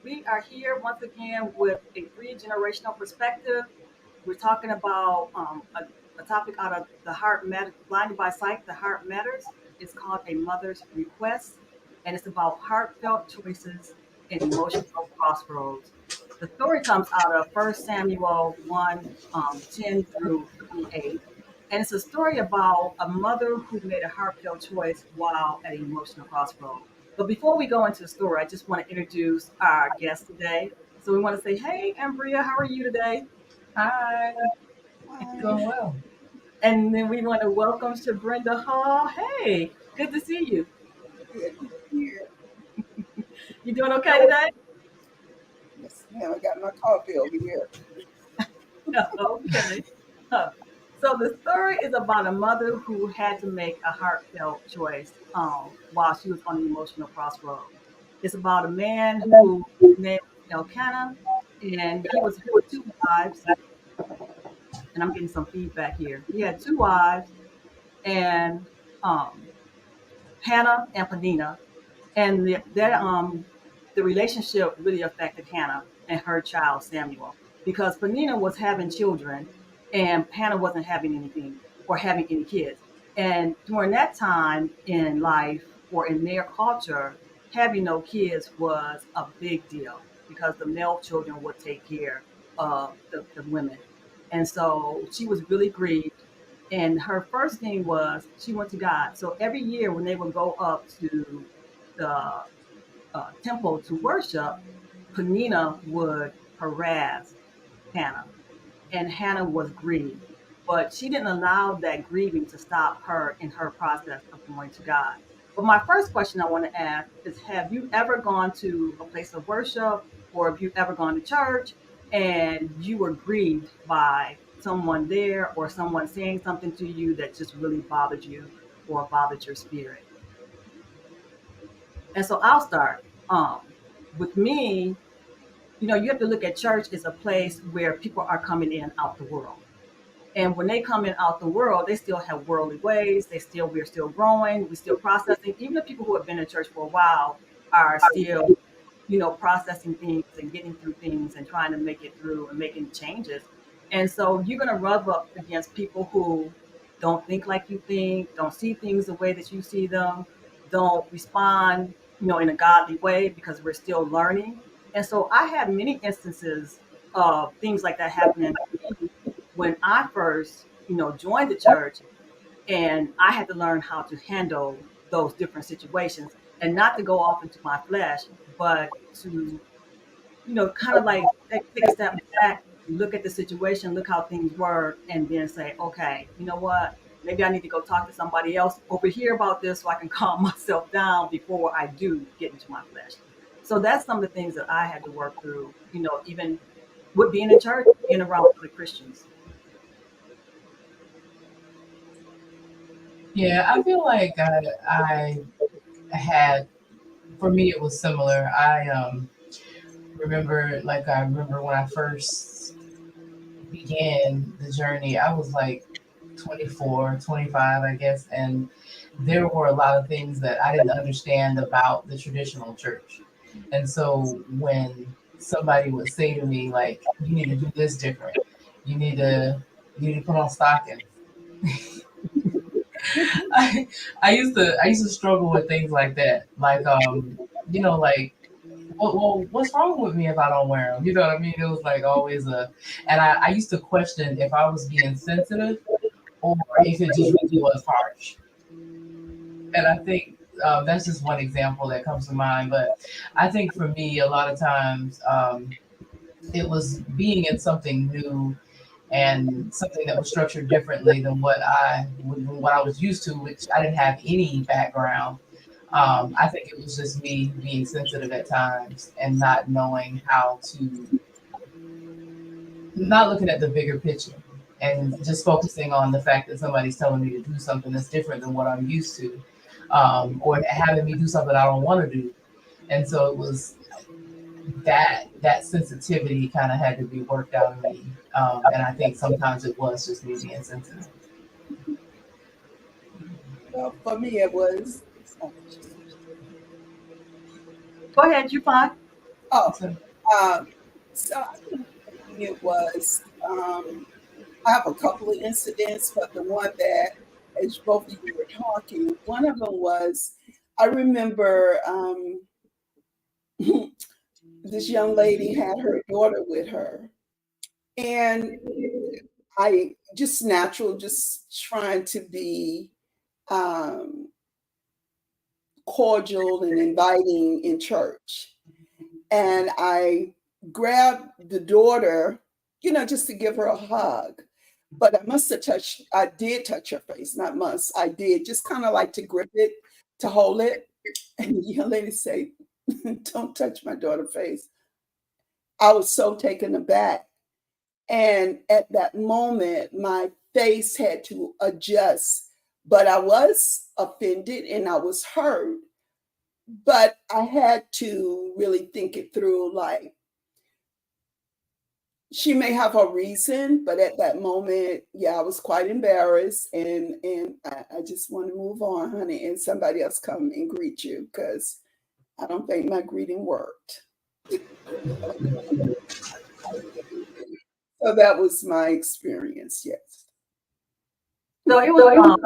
we are here once again with a three-generational perspective. We're talking about a topic out of the Heart Matters, Blinded by Sight, the Heart Matters. It's called A Mother's Request, and it's about heartfelt choices and emotional crossroads. The story comes out of 1 Samuel 1 10 through 28. And it's a story about a mother who made a heartfelt choice while at an emotional crossroad. But before we go into the story, I just want to introduce our guest today. So we want to say, hey, Ambria, how are you today? Hi, Hi. doing well. And then we want to welcome to Brenda Hall. Hey, good to see you. Good to be here. You doing okay today? Yes, ma'am. I got my coffee over here. Okay. Huh. So the story is about a mother who had to make a heartfelt choice while she was on an emotional crossroad. It's about a man who named Elkanah, and he was had two wives, and I'm getting some feedback here. He had two wives, and um, Hannah and Penina, and the relationship really affected Hannah and her child Samuel because Penina was having children and Hannah wasn't having anything or having any kids. And during that time in life or in their culture, having no kids was a big deal because the male children would take care of the women. And so she was really grieved. And her first thing was she went to God. So every year when they would go up to the temple to worship, Penina would harass Hannah, and Hannah was grieved. But she didn't allow that grieving to stop her in her process of going to God. But my first question I want to ask is, have you ever gone to a place of worship or have you ever gone to church and you were grieved by someone there or someone saying something to you that just really bothered you or bothered your spirit? And so I'll start. With me, you have to look at church as a place where people are coming in out the world. And when they come in out the world, they still have worldly ways. We're still growing. We're still processing. Even the people who have been in church for a while are still, processing things and getting through things and trying to make it through and making changes. And so you're going to rub up against people who don't think like you think, don't see things the way that you see them, don't respond, in a godly way because we're still learning. And so I had many instances of things like that happening to me when I first, joined the church, and I had to learn how to handle those different situations and not to go off into my flesh, but to, kind of like take a step back, look at the situation, look how things were, and then say, okay, you know what? Maybe I need to go talk to somebody else over here about this so I can calm myself down before I do get into my flesh. So that's some of the things that I had to work through, even with being in church, being around other Christians. Yeah, I feel like I had, for me, it was similar. I remember when I first began the journey, I was like 24, 25, I guess, and there were a lot of things that I didn't understand about the traditional church. And so when somebody would say to me, like, you need to do this different, you need to you need to put on stockings. I, I used to struggle with things like that. Like like what's wrong with me if I don't wear them? You know what I mean? It was like always and I used to question if I was being sensitive or if it just really was harsh. And I think that's just one example that comes to mind. But I think for me, a lot of times it was being in something new and something that was structured differently than what I was used to, which I didn't have any background. I think it was just me being sensitive at times and not knowing how to, not looking at the bigger picture and just focusing on the fact that somebody's telling me to do something that's different than what I'm used to, or having me do something I don't want to do. And so it was that sensitivity kind of had to be worked out of me. And I think sometimes it was just me being sensitive. Well, for me, it was. Oh, Go ahead, you fine. Oh, So, so I think it was. I have a couple of incidents, but the one that, as both of you were talking, one of them was I remember this young lady had her daughter with her, and I just natural, just trying to be um, cordial and inviting in church. And I grabbed the daughter, just to give her a hug. But I must have touched, I did touch her face, not must. I did, just kind of like to grip it, to hold it. And the young lady say, don't touch my daughter's face. I was so taken aback. And at that moment, my face had to adjust. But I was offended and I was hurt. But I had to really think it through, like, she may have her reason, but at that moment, yeah, I was quite embarrassed, and I just want to move on, honey, and somebody else come and greet you because I don't think my greeting worked. So that was my experience. Yes. So it was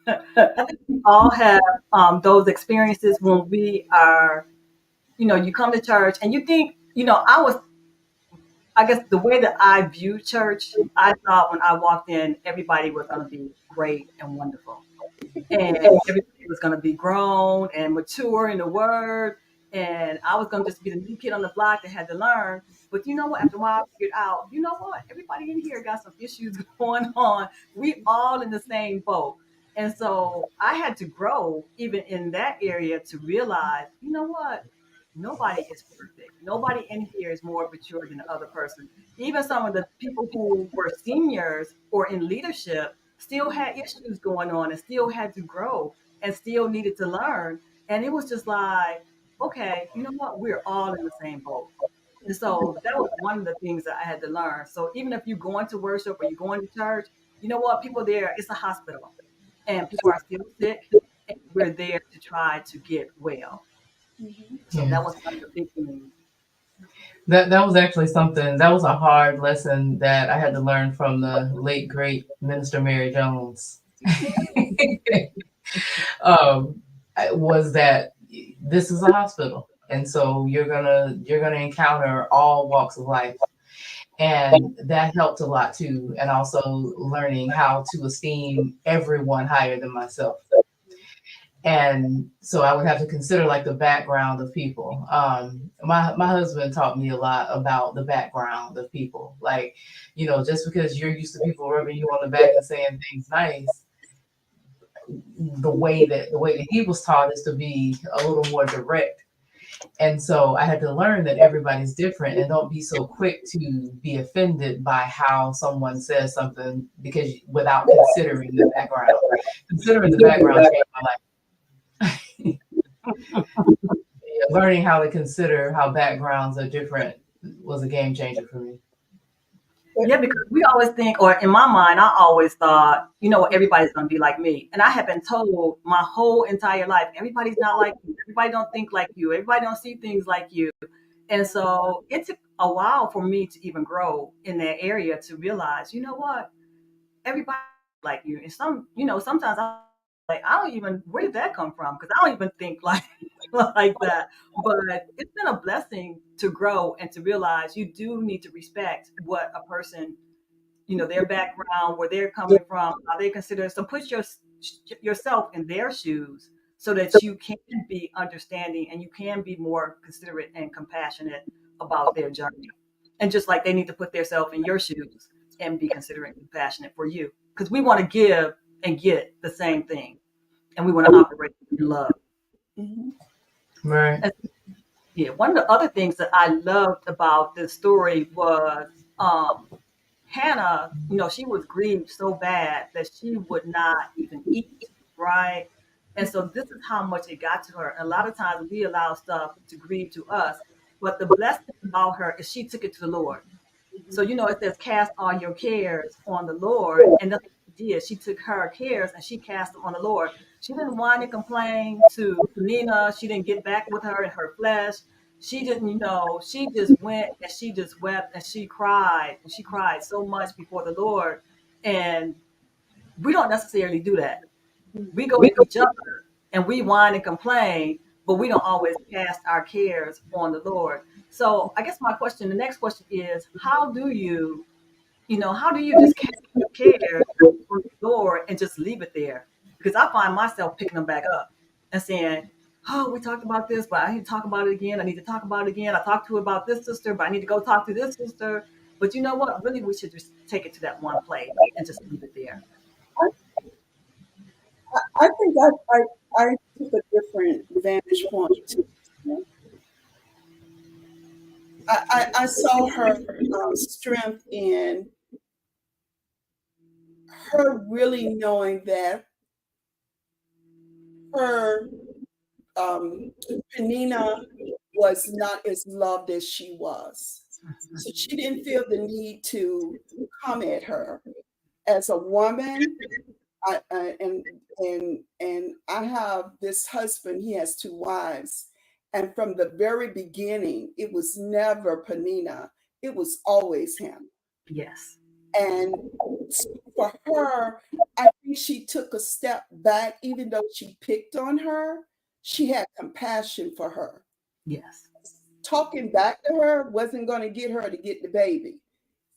I think we all have those experiences when we are, you come to church and you think, I guess the way that I view church, I thought when I walked in, everybody was going to be great and wonderful. And everybody was going to be grown and mature in the word. And I was going to just be the new kid on the block that had to learn. But you know what? After a while, I figured out, you know what? Everybody in here got some issues going on. We all in the same boat. And so I had to grow even in that area to realize, you know what? Nobody is perfect. Nobody in here is more mature than the other person. Even some of the people who were seniors or in leadership still had issues going on and still had to grow and still needed to learn. And it was just like, okay, you know what? We're all in the same boat. And so that was one of the things that I had to learn. So even if you're going to worship or you're going to church, you know what? People there, it's a hospital and people are still sick and we're there to try to get well. Mhm. So yeah. that was one of the big things. That was actually something that was a hard lesson that I had to learn from the late great Minister Mary Jones. um, was that this is a hospital, and so you're gonna encounter all walks of life, and that helped a lot too. And also learning how to esteem everyone higher than myself. And so I would have to consider like the background of people. My husband taught me a lot about the background of people. Like, just because you're used to people rubbing you on the back and saying things nice, the way that he was taught is to be a little more direct. And so I had to learn that everybody's different and don't be so quick to be offended by how someone says something because without considering the background. Considering the background changed my life. Learning how to consider how backgrounds are different was a game changer for me. Yeah, because we always think, or in my mind, I always thought, everybody's going to be like me. And I have been told my whole entire life, everybody's not like you. Everybody don't think like you. Everybody don't see things like you. And so it took a while for me to even grow in that area to realize, you know what? Everybody like you. And sometimes I like, I don't even, where did that come from? Because I don't even think like like that. But it's been a blessing to grow and to realize you do need to respect what a person, their background, where they're coming from, how they consider. So put yourself in their shoes so that you can be understanding and you can be more considerate and compassionate about their journey. And just like they need to put themselves in your shoes and be considerate and compassionate for you. Because we want to give and get the same thing. And we want to operate in love. Mhm. Right. And yeah, one of the other things that I loved about this story was Hannah, she was grieved so bad that she would not even eat, right? And so this is how much it got to her. And a lot of times we allow stuff to grieve to us, but the blessing about her is she took it to the Lord. So, it says, cast all your cares on the Lord. And that's what she did. She took her cares and she cast them on the Lord. She didn't whine and complain to Nina. She didn't get back with her in her flesh. She didn't, she just went and she just wept and she cried. And she cried so much before the Lord. And we don't necessarily do that. We go to each other and we whine and complain, but we don't always cast our cares on the Lord. So I guess the next question is, how do you just cast your cares on the Lord and just leave it there? Because I find myself picking them back up and saying, "Oh, we talked about this, but I need to talk about it again. I need to talk about it again. I talked to her about this sister, but I need to go talk to this sister." But you know what? Really, we should just take it to that one place and just leave it there. I think I took a different vantage point. I saw her strength in her really knowing that her Penina was not as loved as she was. So she didn't feel the need to come at her. As a woman, and I have this husband, he has two wives. And from the very beginning, it was never Penina, it was always him. Yes. And so for her, I think she took a step back, even though she picked on her, she had compassion for her. Yes. Talking back to her wasn't going to get her to get the baby.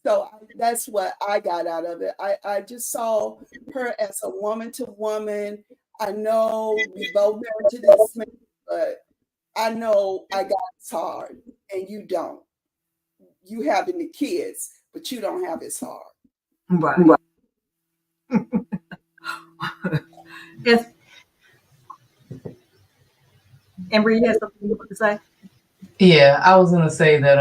So that's what I got out of it. I just saw her as a woman to woman. I know we both married to this man, but I know I got his heart and you don't. You having the kids, but you don't have his heart. Right. Yes. Amber, you had something you want to say? Yeah, I was gonna say that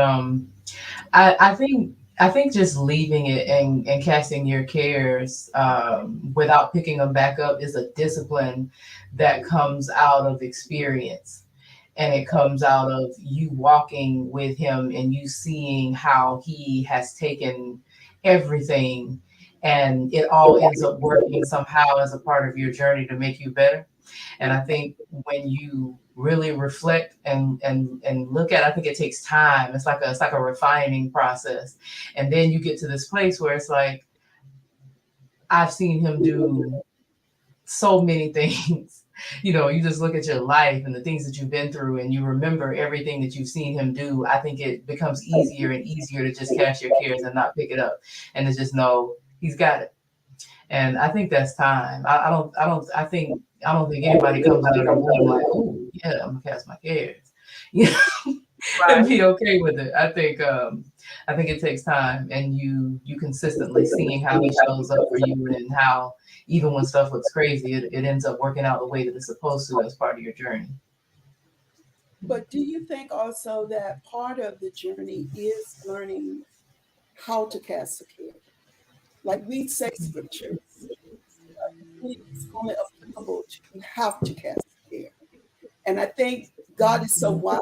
I think just leaving it and casting your cares without picking them back up is a discipline that comes out of experience, and it comes out of you walking with him and you seeing how he has taken everything, and it all ends up working somehow as a part of your journey to make you better. And I think when you really reflect and look at it, I think it takes time. It's like a refining process. And then you get to this place where it's like I've seen him do so many things. You just look at your life and the things that you've been through and you remember everything that you've seen him do. I think it becomes easier and easier to just cast your cares and not pick it up and to just know he's got it. And I think that's time. I don't think anybody comes out of the womb like, oh yeah, I'm gonna cast my cares, you know, and Right. be okay with it. I think it takes time, and you consistently seeing how he shows up for you, and how even when stuff looks crazy, it ends up working out the way that it's supposed to as part of your journey. But do you think also that part of the journey is learning how to cast a care? Like we say scriptures, it's only applicable to you have to cast a care. And I think God is so wise,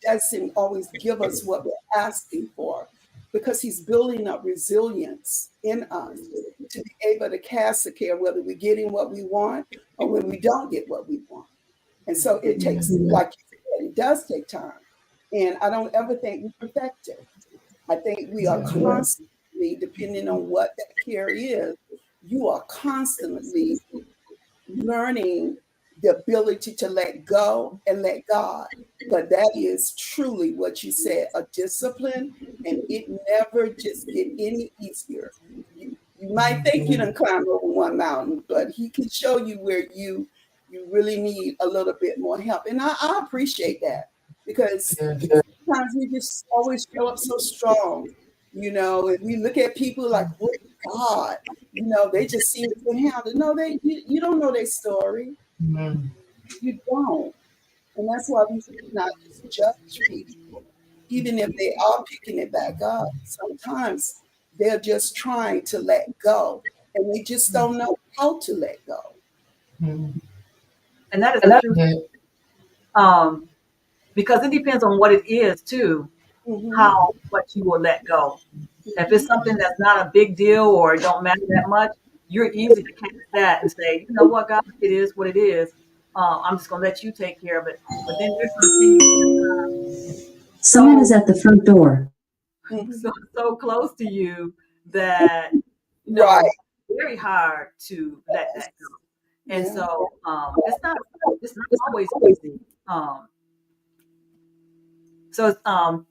he doesn't always give us what we're asking for because he's building up resilience in us to be able to cast a care, whether we're getting what we want or when we don't get what we want. And so it takes, like you said, it does take time. And I don't ever think we perfect it. I think we are constantly, depending on what that care is, you are constantly learning the ability to let go and let God. But that is truly what you said, a discipline, and it never just get any easier. You might think you done climbed over one mountain, but he can show you where you really need a little bit more help. And I appreciate that because Yeah. sometimes we just always show up so strong, and we look at people like, what God, they just seem to handle. No, you don't know their story. Mhm. You don't. And that's why we should not just judge people, even if they are picking it back up. Sometimes they're just trying to let go, and they just don't know how to let go. Mhm. And that is the truth. Yeah. Um, because it depends on what it is too, Hmm. how much you will let go. If it's Hmm. something that's not a big deal or it don't matter that much, you're easy to cast that and say, you know what, God, it is what it is. I'm just gonna let you take care of it. But then there's some things. Someone is at the front door. So close to you that Right. it's very hard to let that go. And Yeah. so it's not always easy.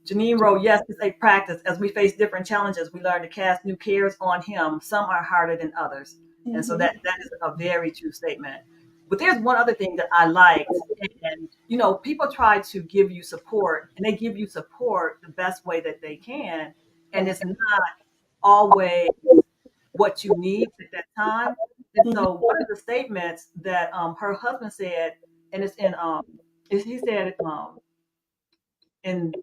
Janine wrote, yes, it's a practice. As we face different challenges, we learn to cast new cares on him. Some are harder than others. And so that is a very true statement. But there's one other thing that I liked. And, people try to give you support, and they give you support the best way that they can. And it's not always what you need at that time. And so one of the statements that her husband said, and it's in he said in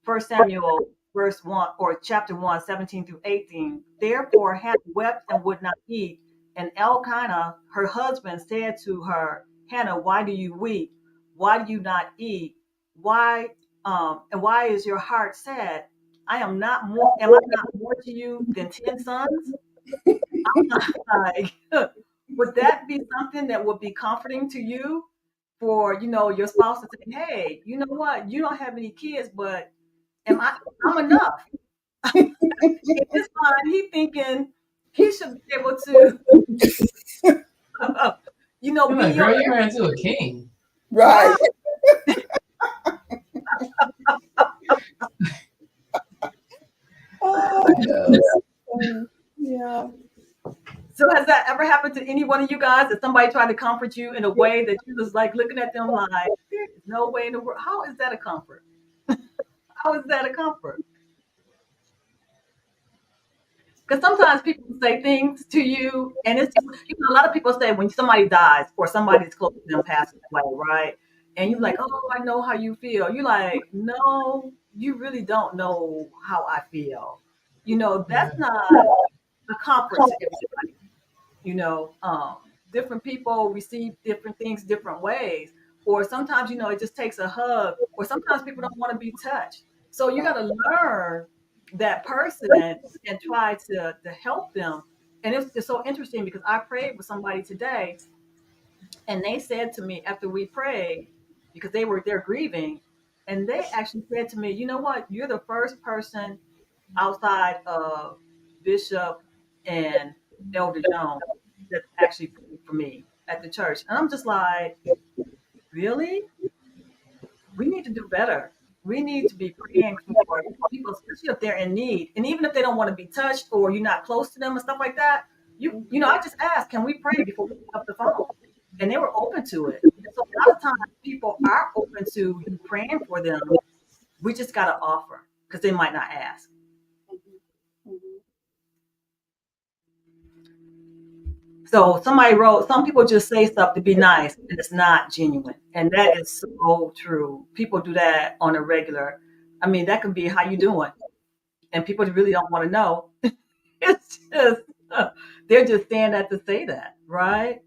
First Samuel verse 1 or chapter 1, 17 through 18. Therefore Hannah wept and would not eat. And Elkanah, her husband, said to her, Hannah, why do you weep? Why do you not eat? Why and why is your heart sad? Am I not more to you than 10 sons? Like, would that be something that would be comforting to you for, your spouse to say, hey, you know what? You don't have any kids, but I'm enough. In his mind, he thinking he should be able to, I'm be like, your girl, you ran into a king. Right. right. Oh, that's funny. Yeah. So has that ever happened to any one of you guys? That somebody tried to comfort you in a way that you was like looking at them like, there is no way in the world. How is that a comfort? How is that a comfort? Because sometimes people say things to you, and it's just, a lot of people say when somebody dies or somebody's close to them passes away, right? And you're like, oh, I know how you feel. You're like, no, you really don't know how I feel. That's Yeah. not a comfort to everybody. you know um Different people receive different things different ways, or sometimes it just takes a hug, or sometimes people don't want to be touched, so you got to learn that person and try to help them. And it's so interesting because I prayed with somebody today, and they said to me after we prayed, because they're grieving, and they actually said to me, you know what, you're the first person outside of Bishop and Elder Jones that actually prayed for me at the church. And I'm just like, really? We need to do better. We need to be praying for people, especially if they're in need. And even if they don't want to be touched or you're not close to them and stuff like that, I just asked, can we pray before we pick up the phone? And they were open to it. And so a lot of times people are open to you praying for them. We just got to offer because they might not ask. So somebody wrote, some people just say stuff to be nice and it's not genuine. And that is so true. People do that on a regular. I mean, that could be how you doing. And people really don't want to know. It's just they're just saying that to say that, right?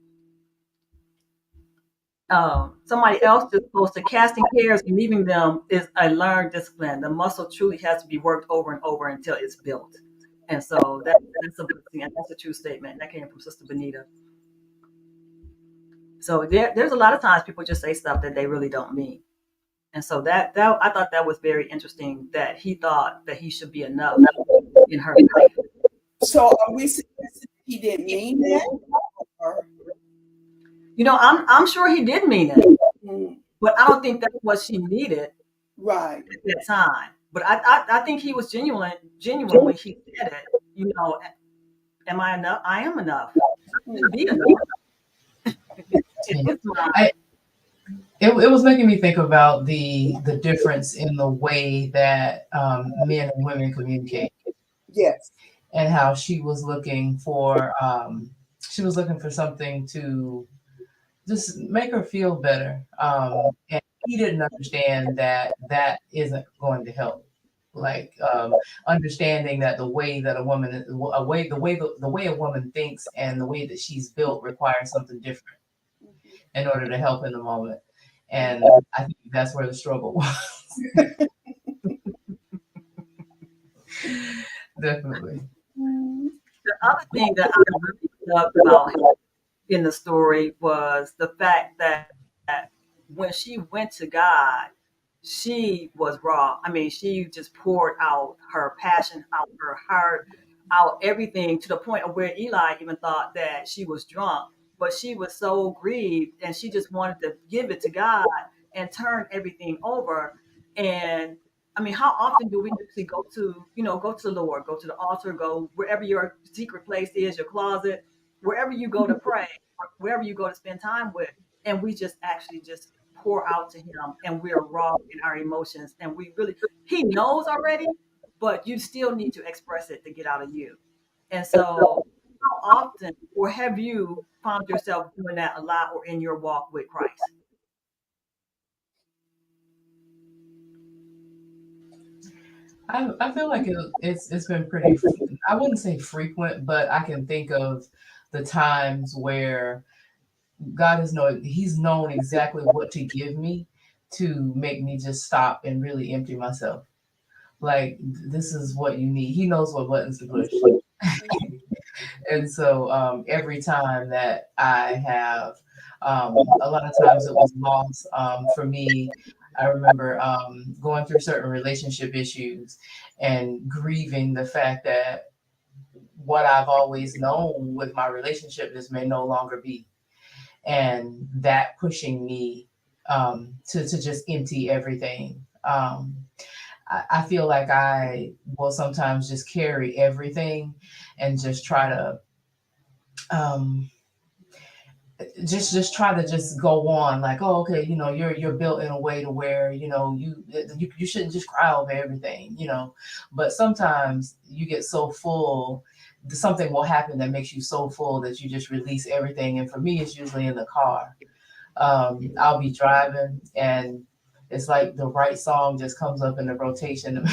Somebody else just posted, casting cares and leaving them is a learned discipline. The muscle truly has to be worked over and over until it's built. And so that's a blessing, and that's a true statement. That came from Sister Benita. So there's a lot of times people just say stuff that they really don't mean. And so that I thought that was very interesting that he thought that he should be enough in her life. So are we suggesting he didn't mean that? Or, I'm sure he did mean it, mm, but I don't think that's what she needed at right. that time. But I think he was genuine when he said it. Am I enough? I am enough. I should be enough in Yeah. his mind. It was making me think about the difference in the way that men and women communicate, Yes. and how she was looking for something to just make her feel better, and he didn't understand that that isn't going to help. Like, understanding that the way that a woman, a way the way a woman thinks and the way that she's built requires something different in order to help in the moment. And I think that's where the struggle was. Definitely. The other thing that I really loved about him in the story was the fact that when she went to God, she was raw. I mean, she just poured out her passion, out her heart, out everything, to the point of where Eli even thought that she was drunk. But she was so grieved, and she just wanted to give it to God and turn everything over. And I mean, how often do we actually go to, go to the Lord, go to the altar, go wherever your secret place is, your closet, wherever you go to pray, or wherever you go to spend time with, and we just actually just pour out to him, and we're raw in our emotions, and we really, he knows already, but you still need to express it to get out of you. And so how often, or have you found yourself doing that a lot, or in your walk with Christ? I feel like it's been pretty. I wouldn't say frequent, but I can think of the times where God has known He's known exactly what to give me to make me just stop and really empty myself. Like, this is what you need. He knows what buttons to push. And so every time that I have, a lot of times it was loss. For me, I remember going through certain relationship issues and grieving the fact that what I've always known with my relationship is may no longer be. And that pushing me to just empty everything. I feel like I will sometimes just carry everything and just try to um, just try to just go on like, oh, okay, you're built in a way to where you shouldn't just cry over everything, but sometimes you get so full, something will happen that makes you so full that you just release everything. And for me, it's usually in the car. I'll be driving and it's like the right song just comes up in the rotation.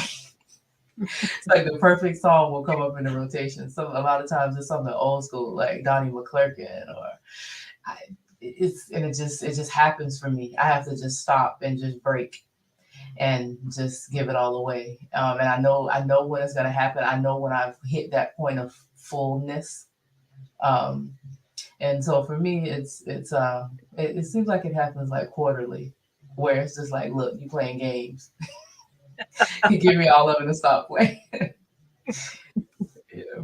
It's like the perfect song will come up in the rotation. So a lot of times it's something old school like Donnie McClurkin, or I, it just happens for me. I have to just stop and just break and just give it all away. And I know when it's gonna happen. I know when I've hit that point of fullness. Um, and so for me, it seems like it happens like quarterly, where it's just like, look, you playing games. You give me all of it and stop playing. Yeah,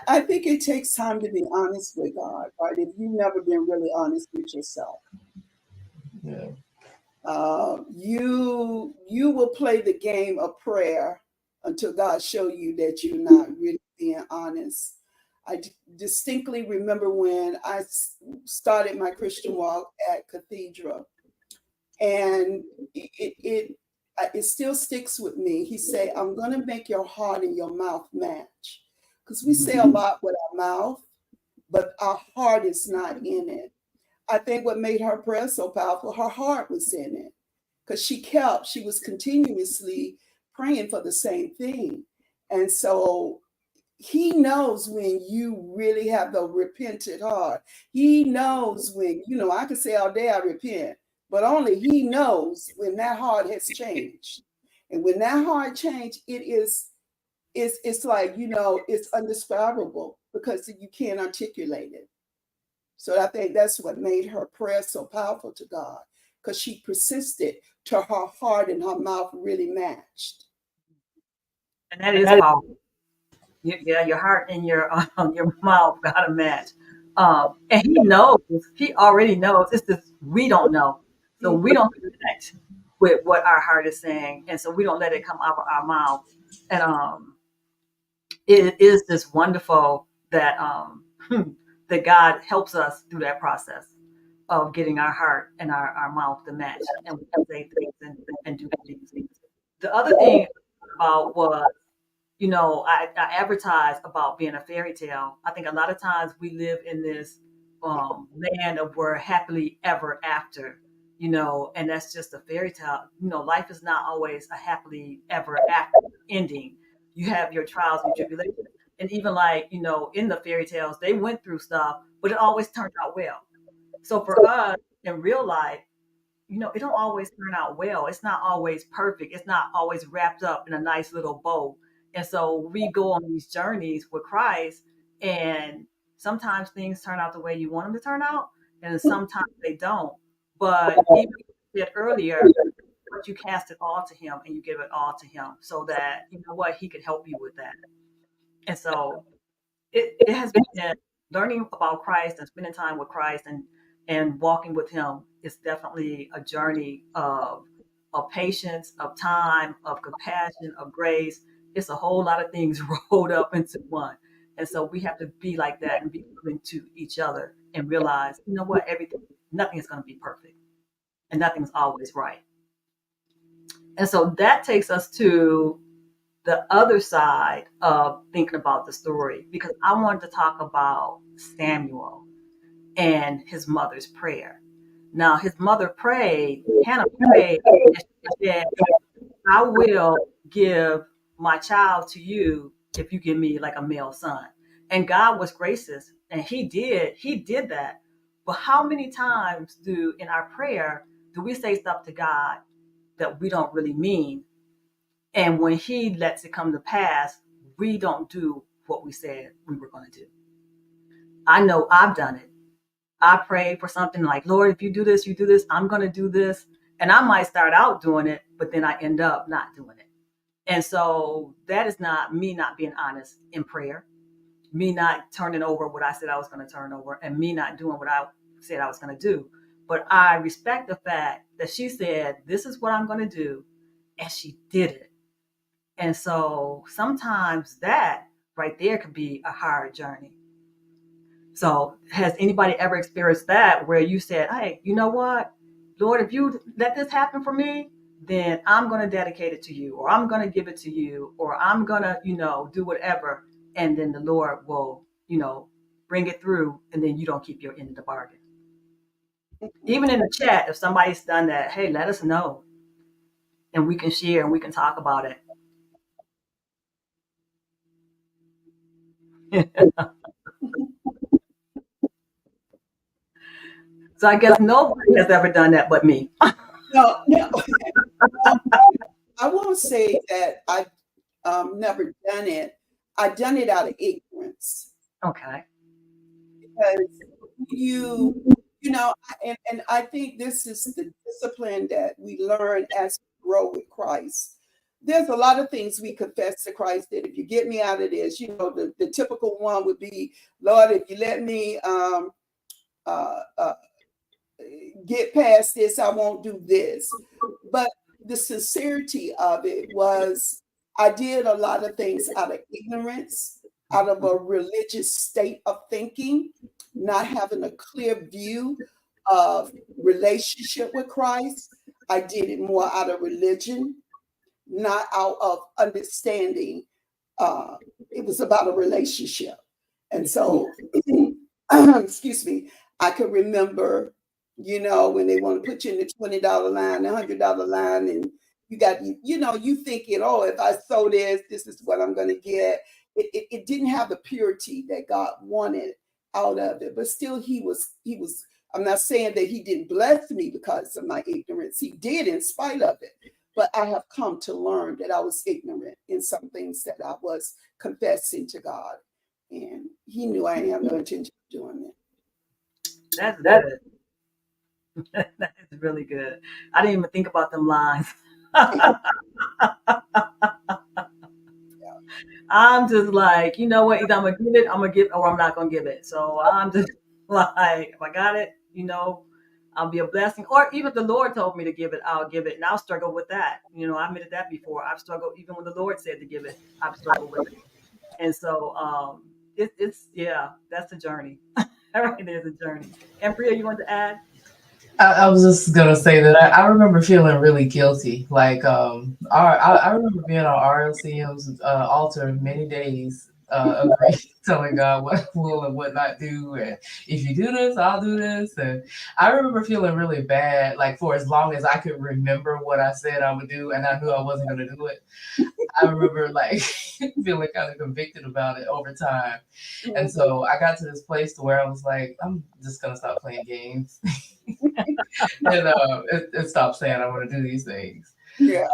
I think it takes time to be honest with God, right? If you've never been really honest with yourself, yeah, you will play the game of prayer until God show you that you're not really being honest. Distinctly remember when I started my Christian walk at Cathedral, and it still sticks with me. He said, "I'm going to make your heart and your mouth match," because we say a lot with our mouth, but our heart is not in it. I think what made her prayer so powerful, her heart was in it, because she was continuously praying for the same thing. And so he knows when you really have the repentant heart. He knows when, I could say all day I repent, but only he knows when that heart has changed. And when that heart changed, it's like, it's undescribable because you can't articulate it. So I think that's what made her prayer so powerful to God, because she persisted till her heart and her mouth really matched. And that is powerful. Yeah, your heart and your your mouth gotta match. And he knows, he already knows. It's just we don't know, so we don't connect with what our heart is saying, and so we don't let it come out of our mouth. And it is just wonderful that that God helps us through that process of getting our heart and our mouth to match, and we can say things and do things. The other thing about was, I advertise about being a fairy tale. I think a lot of times we live in this land of where happily ever after, and that's just a fairy tale. Life is not always a happily ever after ending. You have your trials and tribulations. And even like, in the fairy tales, they went through stuff, but it always turned out well. So for us in real life, it don't always turn out well. It's not always perfect. It's not always wrapped up in a nice little bow. And so we go on these journeys with Christ, and sometimes things turn out the way you want them to turn out, and sometimes they don't. But even like I said earlier, but you cast it all to him and you give it all to him so that, you know what, he can help you with that. And so it has been learning about Christ and spending time with Christ and walking with him is definitely a journey of patience, of time, of compassion, of grace. It's a whole lot of things rolled up into one. And so we have to be like that and be willing to each other and realize, you know what, nothing is going to be perfect and nothing's always right. And so that takes us to the other side of thinking about the story because I wanted to talk about Samuel and his mother's prayer. Now, his mother prayed, Hannah prayed, and she said, I will give my child to you if you give me like a male son. And God was gracious, and he did that. But how many times in our prayer do we say stuff to God that we don't really mean? And when he lets it come to pass, we don't do what we said we were going to do. I know I've done it. I pray for something like, Lord, if you do this, you do this, I'm going to do this. And I might start out doing it, but then I end up not doing it. And so that is not me not being honest in prayer, me not turning over what I said I was going to turn over, and me not doing what I said I was going to do. But I respect the fact that she said, this is what I'm going to do. And she did it. And so sometimes that right there could be a hard journey. So has anybody ever experienced that where you said, hey, you know what, Lord, if you let this happen for me, then I'm going to dedicate it to you, or I'm going to give it to you, or I'm going to, do whatever. And then the Lord will, bring it through. And then you don't keep your end of the bargain. Even in the chat, if somebody's done that, hey, let us know and we can share and we can talk about it. So I guess nobody has ever done that but me. No, no. I won't say that I've never done it. I've done it out of ignorance Okay. because you, and I think this is the discipline that we learn as we grow with Christ. There's a lot of things we confess to Christ that if you get me out of this, the typical one would be, Lord, if you let me uh, uh, get past this, I won't do this. But the sincerity of it was I did a lot of things out of ignorance, out of a religious state of thinking, not having a clear view of relationship with Christ. I did it more out of religion, not out of understanding. Uh, it was about a relationship. And so, excuse me, I could remember, when they want to put you in the $20 line, the $100 line, and you thinking, oh, if I sow this is what I'm going to get. It didn't have the purity that God wanted out of it, but still he was, I'm not saying that he didn't bless me because of my ignorance. He did in spite of it. But I have come to learn that I was ignorant in some things that I was confessing to God. And he knew I didn't have no intention of doing it. That's good. That is really good. I didn't even think about them lines. I'm just like, you know what? Either I'm gonna give it, I'm gonna give, or I'm not gonna give it. So I'm just like, if I got it, I'll be a blessing. Or even if the Lord told me to give it, I'll give it, and I'll struggle with that. I admitted that before. I've struggled even when the Lord said to give it. I've struggled with it, and so it's yeah, that's a journey. Right, there's a journey. And Priya, you want to add? I was just gonna say that I remember feeling really guilty. Like I remember being on RLCM's altar many days, agreeing, telling God what I will and what not do, and if you do this, I'll do this. And I remember feeling really bad, like for as long as I could remember what I said I would do, and I knew I wasn't gonna do it. I remember like feeling kind of convicted about it over time. And so I got to this place to where I was like, I'm just gonna stop playing games. And it stopped saying I want to do these things. Yeah.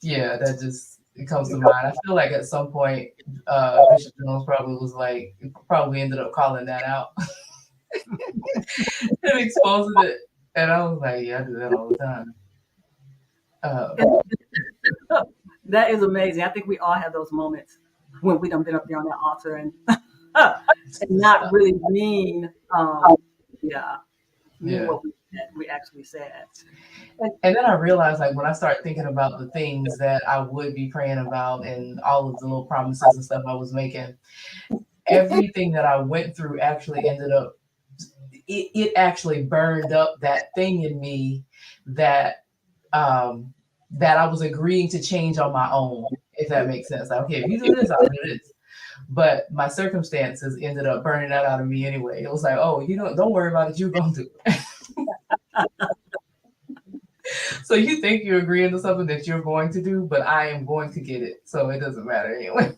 Yeah, that just it comes to mind. I feel like at some point, Bishop Jones probably ended up calling that out and exposing it. And I was like, yeah, I do that all the time. Uh, And that is amazing. I think we all have those moments when we done been up there on that altar and and not stop. really mean, yeah, mean Yeah. what we actually said. And And then I realized, like, when I start thinking about the things that I would be praying about and all of the little promises and stuff I was making, everything that I went through actually ended up, it actually burned up that thing in me that that I was agreeing to change on my own, if that makes sense. Like, okay, if you do this, I'll do this. But my circumstances ended up burning that out of me anyway. It was like, oh, you don't worry about it, you're gonna do it. So you think you're agreeing to something that you're going to do, but I am going to get it. So it doesn't matter anyway.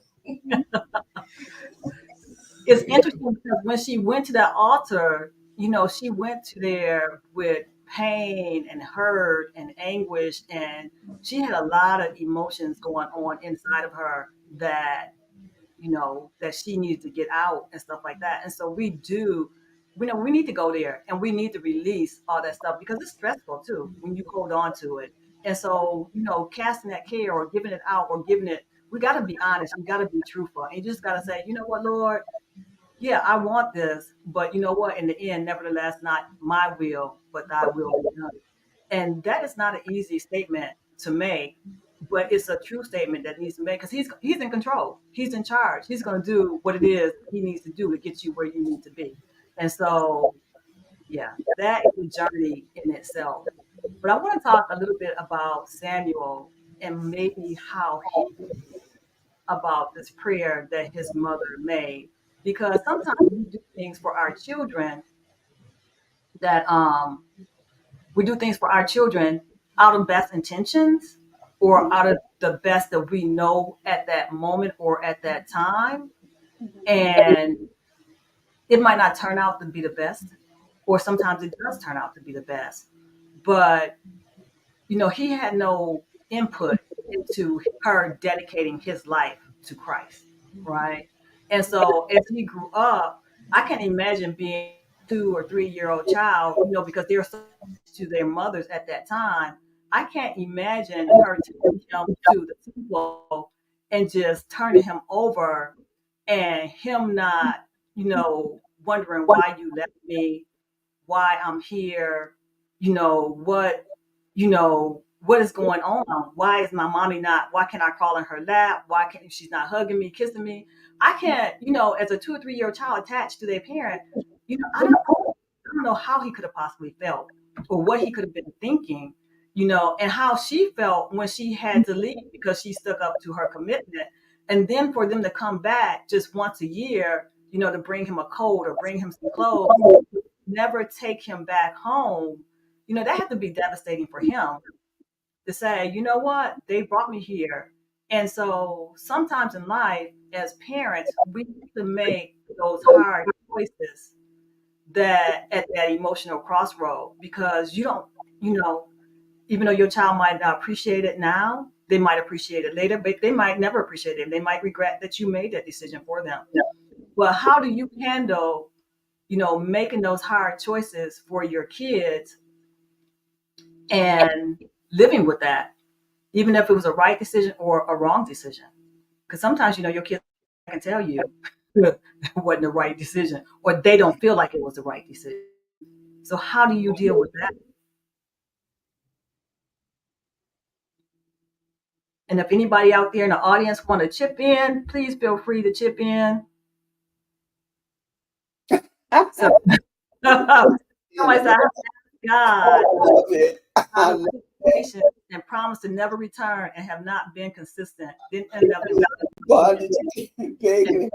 it's interesting because when she went to that altar, she went to there with pain and hurt and anguish, and she had a lot of emotions going on inside of her that she needed to get out and stuff like that. And so we need to go there and we need to release all that stuff because it's stressful too when you hold on to it. And so, casting that care or giving it out or giving it, we got to be honest. We got to be truthful. And you just got to say, you know what, Lord, yeah, I want this, but you know what? In the end, nevertheless, not my will, but thy will be done. And that is not an easy statement to make, but it's a true statement that needs to make because he's in control. He's in charge. He's going to do what it is he needs to do to get you where you need to be. And so, yeah, that is a journey in itself. But I want to talk a little bit about Samuel and maybe how he about this prayer that his mother made. Because sometimes we do things for our children that we do things for our children out of best intentions or out of the best that we know at that moment or at that time. And it might not turn out to be the best, or sometimes it does turn out to be the best. But he had no input into her dedicating his life to Christ, right? And so as he grew up, I can imagine being a 2 or 3 year old child, because they're so attached to their mothers at that time. I can't imagine her taking him to the temple and just turning him over and him not, wondering why you left me, why I'm here, what is going on? Why is my mommy not, why can't I crawl in her lap? Why can't she's not hugging me, kissing me? I can't, as a 2 or 3 year old child attached to their parent, I don't know how he could have possibly felt or what he could have been thinking, and how she felt when she had to leave because she stuck up to her commitment. And then for them to come back just once a year, to bring him a coat or bring him some clothes, never take him back home, that had to be devastating for him to say, you know what, they brought me here. And so sometimes in life, as parents, we have to make those hard choices that at that emotional crossroad because you don't, you know, even though your child might not appreciate it now, they might appreciate it later, but they might never appreciate it. They might regret that you made that decision for them. Well, how do you handle, making those hard choices for your kids and living with that, even if it was a right decision or a wrong decision? Because sometimes, your kids can tell you it wasn't the right decision, or they don't feel like it was the right decision. So how do you deal with that? And if anybody out there in the audience want to chip in, please feel free to chip in. So somebody said, I have to I ask God love it. out I of love it. patience and promise to never return and have not been consistent. Then end up in Bondage, and baby.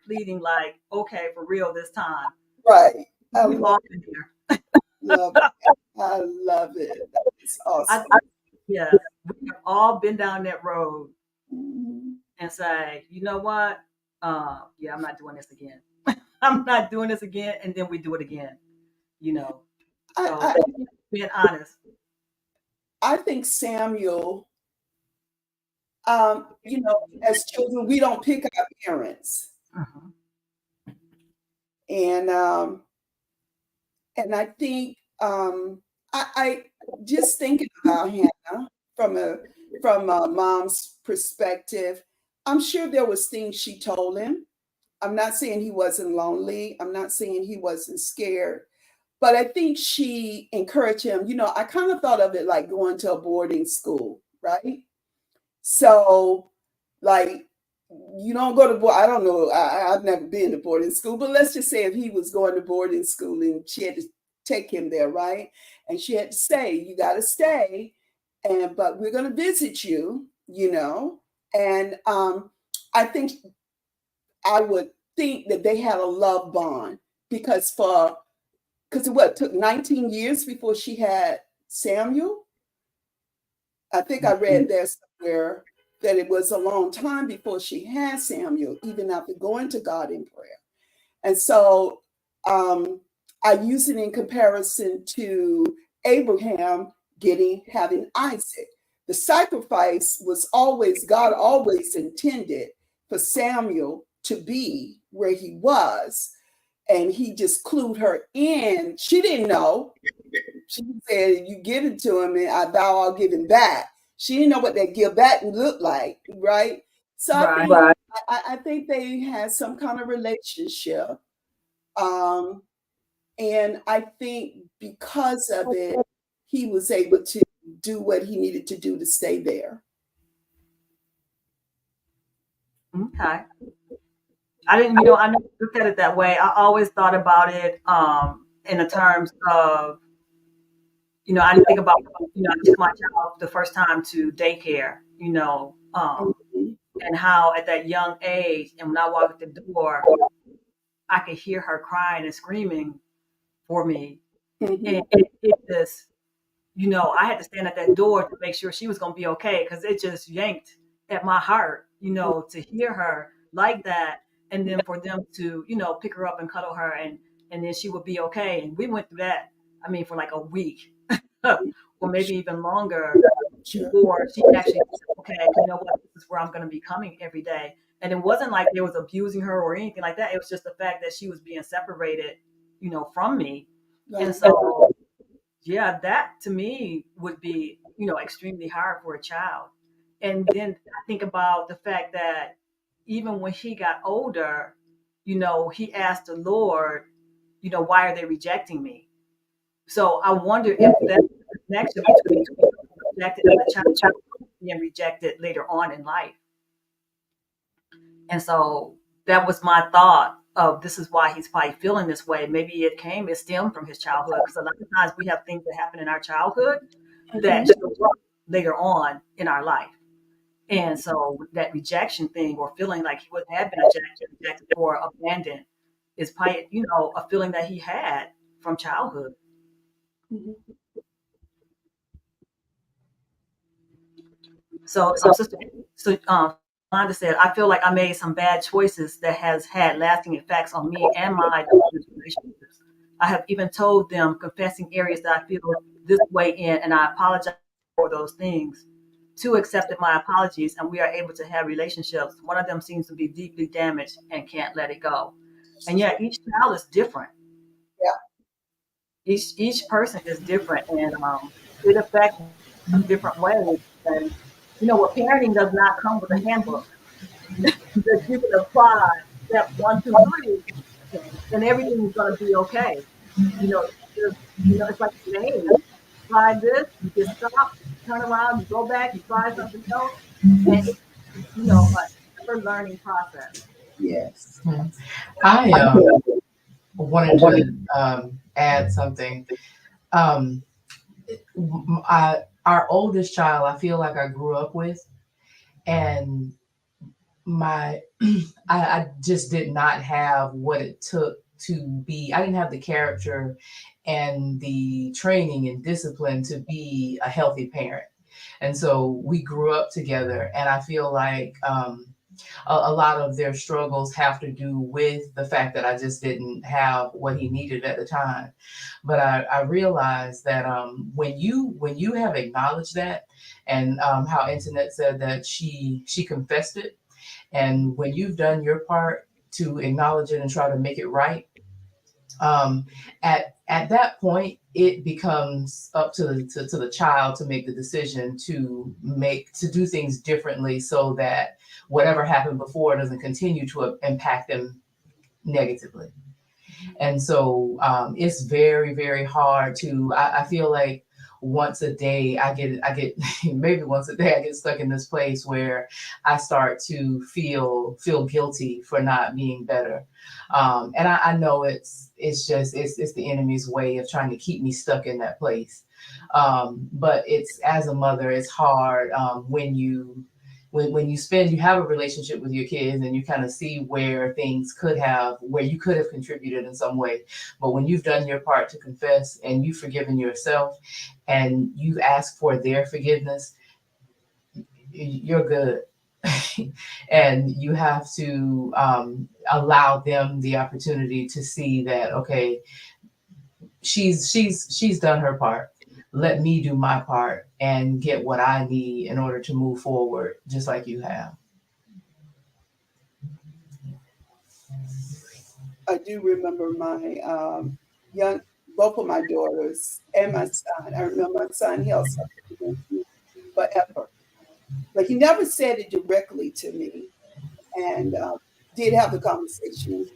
pleading like, okay, for real this time. Right. I We've love, all been there. love it. I love it. It's I awesome. yes, we have all been down that road Mhm. and say, you know what? Yeah, I'm not doing this again. I'm not doing this again, and then we do it again. You know. I, So I, being honest. I think Samuel, as children, we don't pick our parents. Mhm. And I think I just thinking about Hannah from a mom's perspective. I'm sure there was things she told him. I'm not saying he wasn't lonely. I'm not saying he wasn't scared. But I think she encouraged him. I kind of thought of it like going to a boarding school, right? So, like, you don't go to board. I don't know. I've never been to boarding school, but let's just say if he was going to boarding school and she had to take him there, right? And she had to say, "You got to stay, but we're going to visit you," And I think I would think that they had a love bond because it took 19 years before she had Samuel. I think I read there somewhere that it was a long time before she had Samuel, even after going to God in prayer. And so I use it in comparison to Abraham having Isaac. The sacrifice was God always intended for Samuel to be where he was. And he just clued her in. She didn't know. She said, "You give it to him, and I vow I'll give him back." She didn't know what that give back looked like, right? So Right. I think they had some kind of relationship. Um, and I think because of it, he was able to do what he needed to do to stay there. Okay. I never looked at it that way. I always thought about it in the terms of, I think about, I took my child the first time to daycare, Mhm. and how at that young age, and when I walked at the door, I could hear her crying and screaming for me. And Mhm. it just, I had to stand at that door to make sure she was going to be okay because it just yanked at my heart, to hear her like that. And then for them to, pick her up and cuddle her and then she would be okay. And we went through that, I mean, for like a week or maybe even longer Sure. before she actually said, okay, you know what, this is where I'm going to be coming every day. And it wasn't like they was abusing her or anything like that. It was just the fact that she was being separated, from me. And Right. so yeah, that to me would be, extremely hard for a child. And then I think about the fact that even when he got older, he asked the Lord, why are they rejecting me? So I wonder if that's the connection between being rejected as a child and being rejected later on in life. And so that was my thought of this is why he's probably feeling this way. Maybe it stemmed from his childhood because a lot of times we have things that happen in our childhood that Mhm. show up later on in our life. And so that rejection thing or feeling like he would have been rejected or abandoned is probably, a feeling that he had from childhood. Mhm. So, Sister, Yolanda said, I feel like I made some bad choices that has had lasting effects on me and my daughter's relationships. I have even told them, confessing areas that I feel this way in, and I apologize for those things. Two accepted my apologies, and we are able to have relationships. One of them seems to be deeply damaged and can't let it go. And yet, each child is different. Yeah. Each person is different, and it affects different ways. And what parenting does not come with a handbook that you can apply step one, two, three, and everything is going to be okay. Just, it's like a game. Try this, you get stopped, turn around, you go back, you try something else, and it's a ever learning process. Yes. Hmm. I wanted to add something. Um, our oldest child, I feel like I grew up with, and my I just did not have what it took to be. I didn't have the character and the training and discipline to be a healthy parent. And so we grew up together, and I feel like a lot of their struggles have to do with the fact that I just didn't have what he needed at the time. But I realized that when you have acknowledged that, and how Internet said that she confessed it, and when you've done your part to acknowledge it and try to make it right, um, at that point, it becomes up to to the child to make the decision to do things differently, so that whatever happened before doesn't continue to impact them negatively. And so it's very, very hard to. I feel like once a day I get maybe once a day I get stuck in this place where I start to feel guilty for not being better. And I know it's just it's the enemy's way of trying to keep me stuck in that place. But it's, as a mother, it's hard when you have a relationship with your kids and you kind of see where you could have contributed in some way. But when you've done your part to confess and you've forgiven yourself and you've asked for their forgiveness, you're good. And you have to allow them the opportunity to see that, okay, she's done her part. Let me do my part and get what I need in order to move forward, just like you have. I do remember my young, both of my daughters and my son. I remember my son held something against me forever, but he never said it directly to me. And did have the conversation.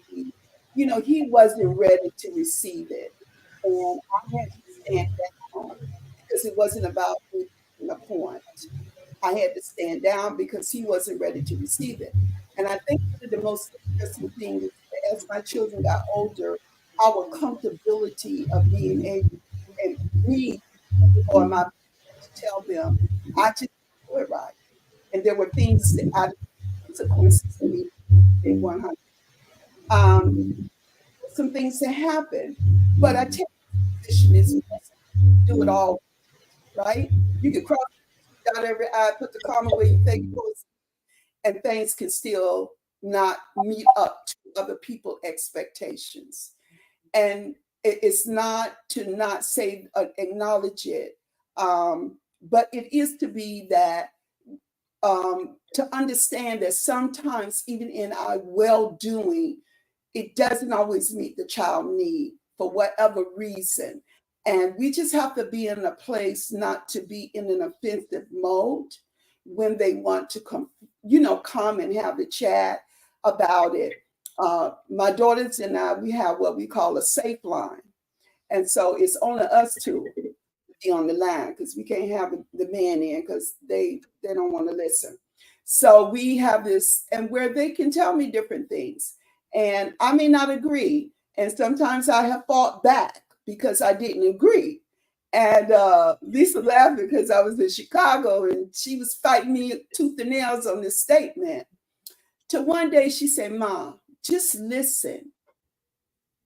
He wasn't ready to receive it, and I had to stand down because it wasn't about me making a point. I had to stand down because he wasn't ready to receive it. And I think one of the most interesting things is that as my children got older, our comfortability of being able and me or my to tell them, I just do it right. And there were things that I consequences to me they 100. Um, some things that happen, but I take the position is do it all right. You can cross out every I, put the comma where you think it goes, and things can still not meet up to other people's expectations. And it's not to not say acknowledge it, but it is to be that to understand that sometimes even in our well-doing, it doesn't always meet the child need for whatever reason. And we just have to be in a place not to be in an offensive mode when they want to come and have a chat about it. My daughters and I, we have what we call a safe line. And so it's only us two be on the line because we can't have the man in because they don't want to listen. So we have this, and where they can tell me different things, and I may not agree, and sometimes I have fought back because I didn't agree. And Lisa laughed because I was in Chicago and she was fighting me tooth and nails on this statement. To one day she said, "Mom, just listen.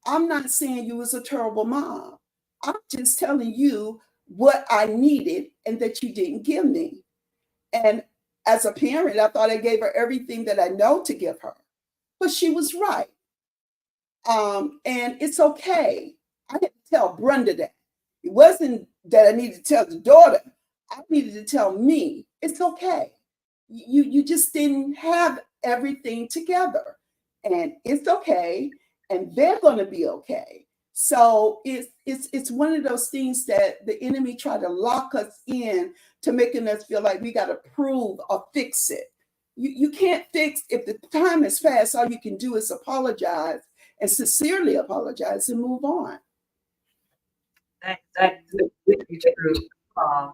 I'm not saying you was a terrible mom. I'm just telling you what I needed and that you didn't give me." And as a parent, I thought I gave her everything that I know to give her. But she was right. And it's okay. I had to tell Brenda that. It wasn't that I needed to tell the daughter. I needed to tell me, it's okay. You just didn't have everything together. And it's okay. And they're gonna be okay. So it's one of those things that the enemy tried to lock us in to making us feel like we gotta prove or fix it. You can't fix if the time is fast, all you can do is apologize and sincerely apologize and move on. That's absolutely true. Um,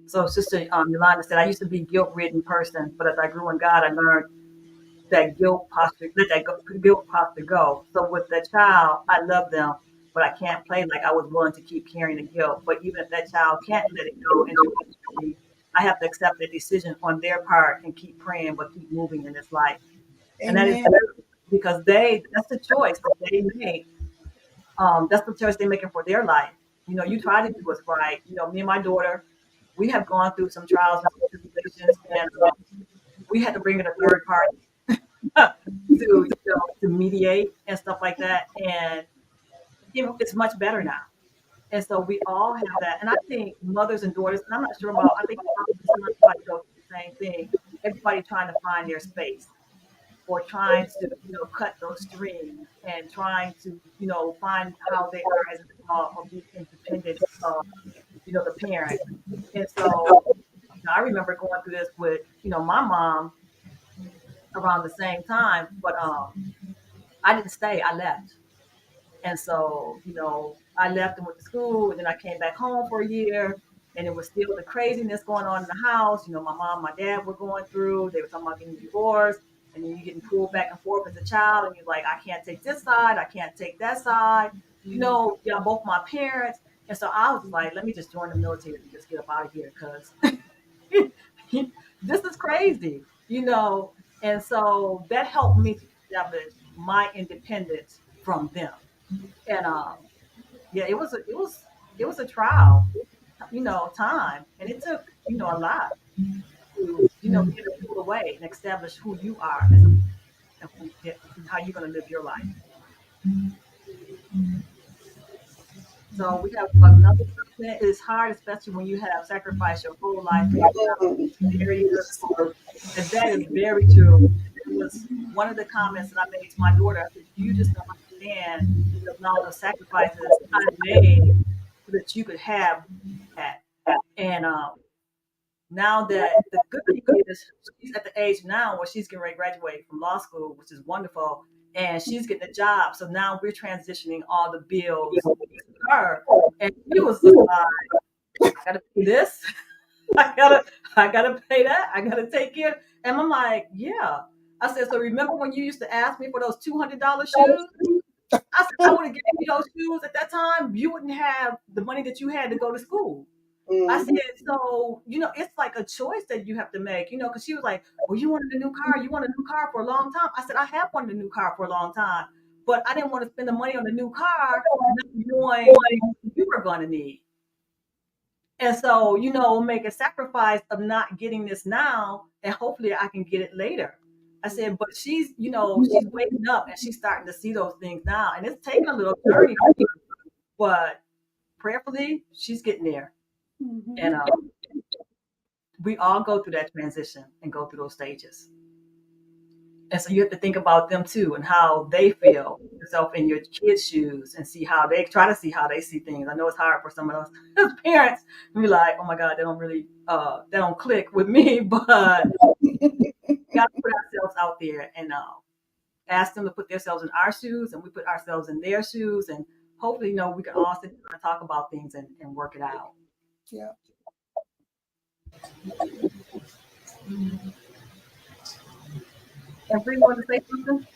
so Sister Yolanda said, I used to be a guilt-ridden person, but as I grew in God, I learned that guilt posture, let that guilt posture go. So with the child, I love them, but I can't play like I was willing to keep carrying the guilt. But even if that child can't let it go and trust me, I have to accept the decision on their part and keep praying, but keep moving in this life. And that is Amen. because that's the choice that they make. That's the choice they're making for their life. You try to do what's right. Me and my daughter, we have gone through some trials and some tribulations, and we had to bring in a third party to mediate and stuff like that. And it's much better now. And so we all have that. And I think mothers and daughters, and I'm not sure about, I think fathers and sons probably go through the same thing. Everybody trying to find their space. or trying to, cut those strings and trying to, find how they are as an adult or be independent of, the parent. And so, I remember going through this with, my mom around the same time, but I didn't stay. I left. And so, I left and went to school, and then I came back home for a year, and it was still the craziness going on in the house. My mom, my dad were going through, they were talking about getting divorced, and then you're getting pulled back and forth as a child, and you're like, I can't take this side, I can't take that side. Y'all both my parents. And so I was like, let me just join the military and just get up out of here because this is crazy, And so that helped me to establish my independence from them. And yeah, it was a trial, time, and it took a lot to get it pulled away and establish who you are as a and how you're going to live your life. So we have another comment. It's hard, especially when you have sacrificed your whole life for your child. Very good for, and that is very true. It was one of the comments that I made to my daughter. I said, "You just don't understand the amount of sacrifices I made so that you could have that." And now that the good thing is she's at the age now where she's getting ready to graduate from law school, which is wonderful, and she's getting a job. So now we're transitioning all the bills to her. And she was just like, I gotta pay this, I gotta I gotta pay that, I gotta take care. And I'm like, yeah. I said, so remember when you used to ask me for those $200 shoes? I said, I would have given you those shoes at that time. You wouldn't have the money that you had to go to school. I said, Mhm. so, it's like a choice that you have to make, because she was like, well, you wanted a new car. You want a new car for a long time. I said, I have wanted a new car for a long time, but I didn't want to spend the money on the new car, not knowing what you were going to need. And so, make a sacrifice of not getting this now, and hopefully I can get it later. I said, but she's waking up and she's starting to see those things now. And it's taking a little journey for her, but prayerfully, she's getting there. And Mhm. we all go through that transition and go through those stages. And so you have to think about them too and how they feel yourself in your kids' shoes and see how they try to see how they see things. I know it's hard for some of us as parents to be like, oh my God, they don't really they don't click with me, but we gotta put ourselves out there and ask them to put themselves in our shoes and we put ourselves in their shoes and hopefully, we can all sit down and talk about things and work it out. Yeah. And Bree wanted to say something?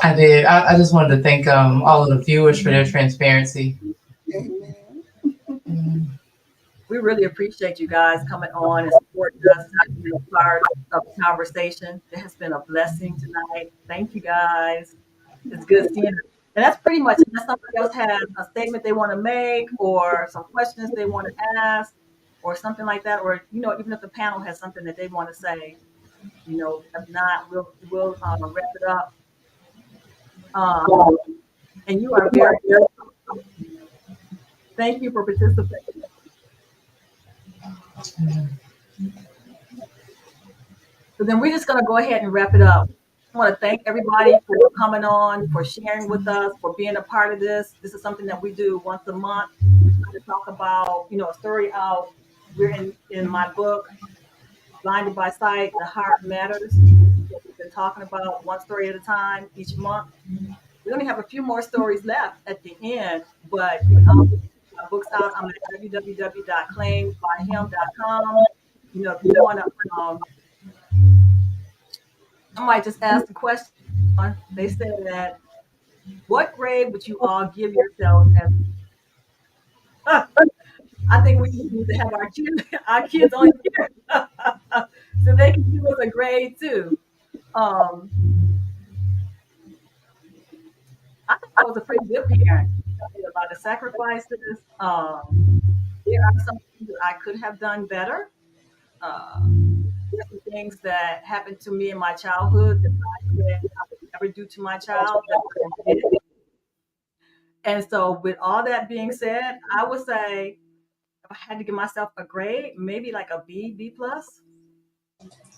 I did. I just wanted to thank all of the viewers for their transparency. Amen. Mm. We really appreciate you guys coming on and supporting us and being a part of the conversation. It has been a blessing tonight. Thank you guys. It's good seeing you. And that's pretty much it. Unless somebody else has a statement they want to make or some questions they want to ask or something like that, or even if the panel has something that they want to say, if not, we'll wrap it up. Um, and you are very thank you for participating. So then we're just going to go ahead and wrap it up. I want to thank everybody for coming on, for sharing with us, for being a part of this. This is something that we do once a month. We try to talk about, a story out. We're in my book, Blinded by Sight, The Heart Matters. We've been talking about one story at a time each month. We only have a few more stories left at the end, but you can always check my books out. I'm at www.claimedbyhim.com. If you want to I might just ask the question. They said that what grade would you all give yourselves as I think we just need to have our kids on here so they can give us a grade too. Um, I think I was a pretty good parent. I did a lot of sacrifices. There are some things that I could have done better. Uh, there's some things that happened to me in my childhood that I said I would never do to my child that I did. And so, with all that being said, I would say if I had to give myself a grade, maybe like a B, B plus.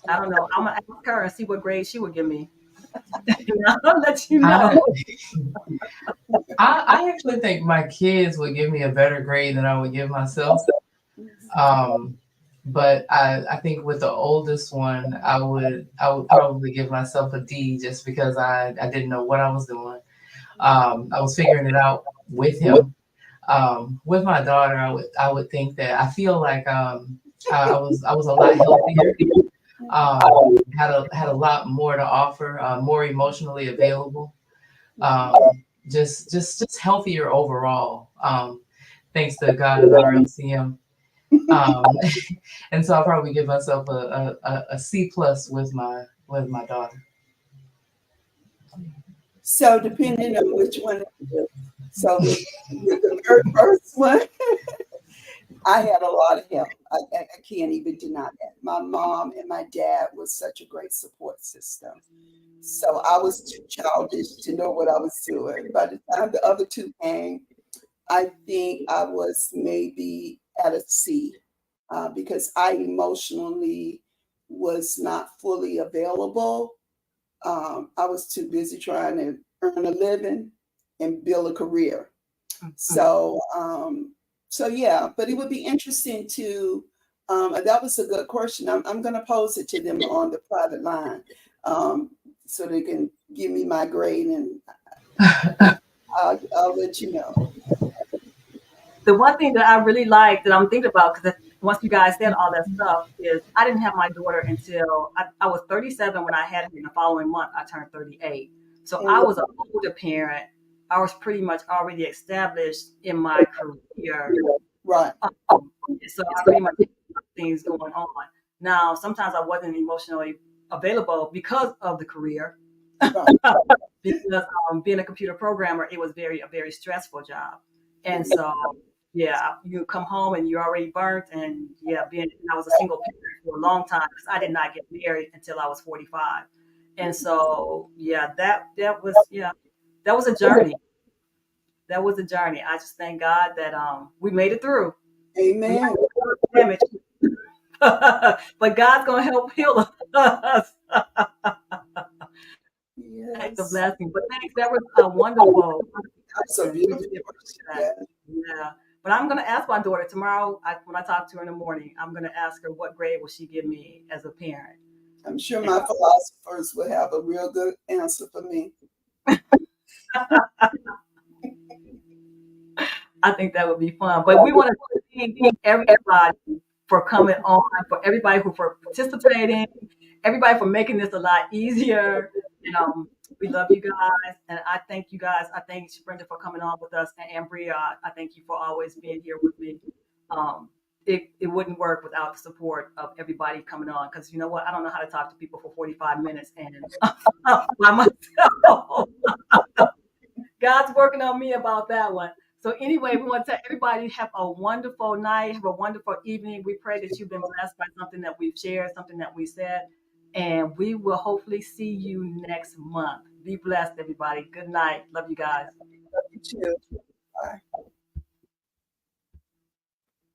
I don't know. I'm gonna ask her and see what grade she would give me. I'll let you know. I, I actually think my kids would give me a better grade than I would give myself. Um, but I think with the oldest one, I would probably give myself a D just because I didn't know what I was doing. I was figuring it out with him. With my daughter, I would think that I feel like I was a lot healthier. Had a lot more to offer, more emotionally available. Just healthier overall. Thanks to God and RLCM. Um, and so I'll probably give myself a C plus with my daughter. So depending on which one, so with the very first one, I had a lot of help. I can't even deny that. My mom and my dad was such a great support system. So I was too childish to know what I was doing. By the time the other two came, I think I was maybe at a C because I emotionally was not fully available. I was too busy trying to earn a living and build a career. So, so yeah, but it would be interesting to, and that was a good question. I'm going to pose it to them on the private line so they can give me my grade and I'll let you know. The one thing that I really like that I'm thinking about, because once you guys said all that stuff, is I didn't have my daughter until I was 37 when I had her. In the following month, I turned 38. So I And was an older parent. I was pretty much already established in my career. right, So I pretty much had things going on. Now, sometimes I wasn't emotionally available because of the career, right. because being a computer programmer, it was a very stressful job. And so, yeah, you come home and you're already burnt. And yeah, I was a single parent for a long time because I did not get married until I was 45. And so, yeah, that was a journey. That was a journey. I just thank God that we made it through. We might Amen. have damage, but God's gonna help heal us. That's a Yes. blessing. But thanks, that was a wonderful That's a question. We beautiful really question. appreciate that. Yeah. Yeah. But I'm gonna ask my daughter tomorrow. When I talk to her in the morning, I'm gonna ask her what grade will she give me as a parent. I'm sure my philosophers will have a real good answer for me. I think that would be fun. But we want to thank everybody for coming on, for everybody who for participating, everybody for making this a lot easier. And we love you guys, and I thank you guys. I thank Brenda for coming on with us, and Ambria. I thank you for always being here with me. Um, it wouldn't work without the support of everybody coming on, because you know what? I don't know how to talk to people for 45 minutes and by myself. God's working on me about that one. So anyway, we want to tell everybody have a wonderful night, have a wonderful evening. We pray that you've been blessed by something that we've shared, something that we said, and we will hopefully see you next month. Be blessed, everybody. Good night. Love you guys. You too. Bye.